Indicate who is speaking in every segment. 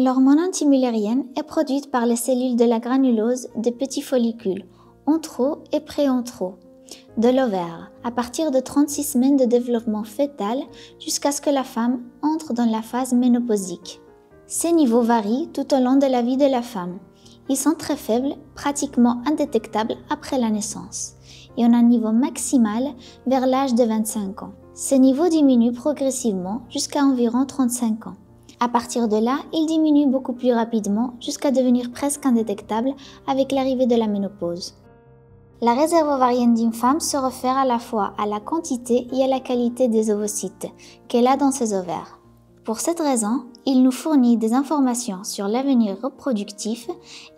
Speaker 1: L'hormone antimullérienne est produite par les cellules de la granulose des petits follicules, antraux et préantraux, de l'ovaire, à partir de 36 semaines de développement fœtal jusqu'à ce que la femme entre dans la phase ménopausique. Ces niveaux varient tout au long de la vie de la femme. Ils sont très faibles, pratiquement indétectables après la naissance, et ont un niveau maximal vers l'âge de 25 ans. Ces niveaux diminuent progressivement jusqu'à environ 35 ans. À partir de là, ils diminuent beaucoup plus rapidement jusqu'à devenir presque indétectables avec l'arrivée de la ménopause. La réserve ovarienne d'une femme se réfère à la fois à la quantité et à la qualité des ovocytes qu'elle a dans ses ovaires. Pour cette raison, il nous fournit des informations sur l'avenir reproductif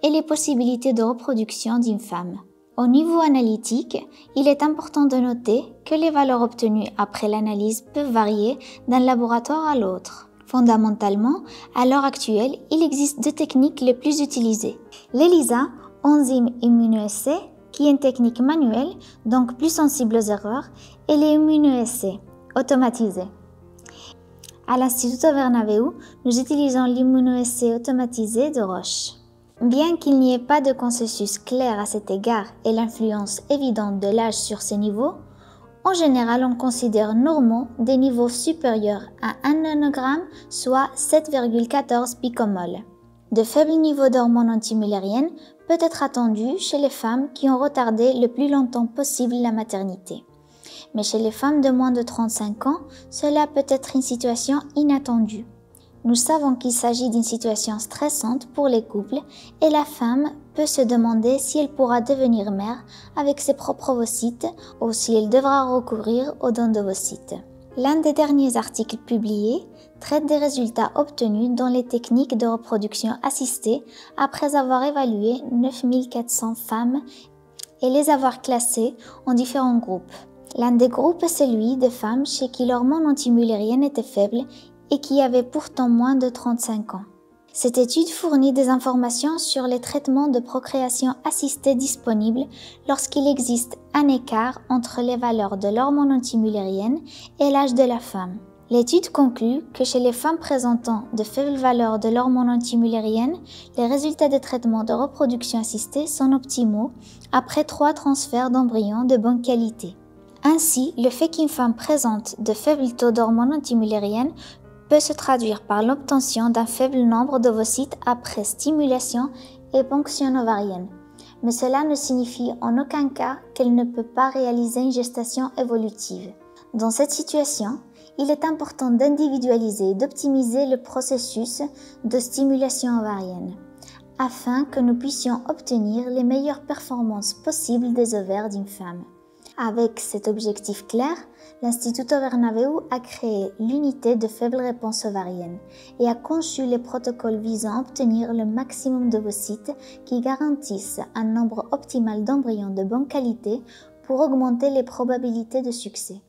Speaker 1: et les possibilités de reproduction d'une femme. Au niveau analytique, il est important de noter que les valeurs obtenues après l'analyse peuvent varier d'un laboratoire à l'autre. Fondamentalement, à l'heure actuelle, il existe deux techniques les plus utilisées. l'ELISA, enzyme immunoassay, qui est une technique manuelle, donc plus sensible aux erreurs, et les immunoassays, automatisés. À l'Instituto Bernabéu, nous utilisons l'immunoassay automatisé de Roche. Bien qu'il n'y ait pas de consensus clair à cet égard et l'influence évidente de l'âge sur ces niveaux, en général, on considère normaux des niveaux supérieurs à 1 nanogramme, soit 7,14 picomoles. De faibles niveaux d'hormones antimullériennes peut être attendu chez les femmes qui ont retardé le plus longtemps possible la maternité. Mais chez les femmes de moins de 35 ans, cela peut être une situation inattendue. Nous savons qu'il s'agit d'une situation stressante pour les couples et la femme peut se demander si elle pourra devenir mère avec ses propres ovocytes ou si elle devra recourir aux dons d'ovocytes. L'un des derniers articles publiés traite des résultats obtenus dans les techniques de reproduction assistée après avoir évalué 9400 femmes et les avoir classées en différents groupes. L'un des groupes est celui des femmes chez qui l'hormone antimullérienne était faible et qui avaient pourtant moins de 35 ans. Cette étude fournit des informations sur les traitements de procréation assistée disponibles lorsqu'il existe un écart entre les valeurs de l'hormone antimullérienne et l'âge de la femme. L'étude conclut que chez les femmes présentant de faibles valeurs de l'hormone antimullérienne, les résultats des traitements de reproduction assistée sont optimaux après 3 transferts d'embryons de bonne qualité. Ainsi, le fait qu'une femme présente de faibles taux d'hormones antimullériennes peut se traduire par l'obtention d'un faible nombre d'ovocytes après stimulation et ponction ovarienne. Mais cela ne signifie en aucun cas qu'elle ne peut pas réaliser une gestation évolutive. Dans cette situation, il est important d'individualiser et d'optimiser le processus de stimulation ovarienne, afin que nous puissions obtenir les meilleures performances possibles des ovaires d'une femme. Avec cet objectif clair, l'Instituto Bernabéu a créé l'unité de faible réponse ovarienne et a conçu les protocoles visant à obtenir le maximum d'ovocytes qui garantissent un nombre optimal d'embryons de bonne qualité pour augmenter les probabilités de succès.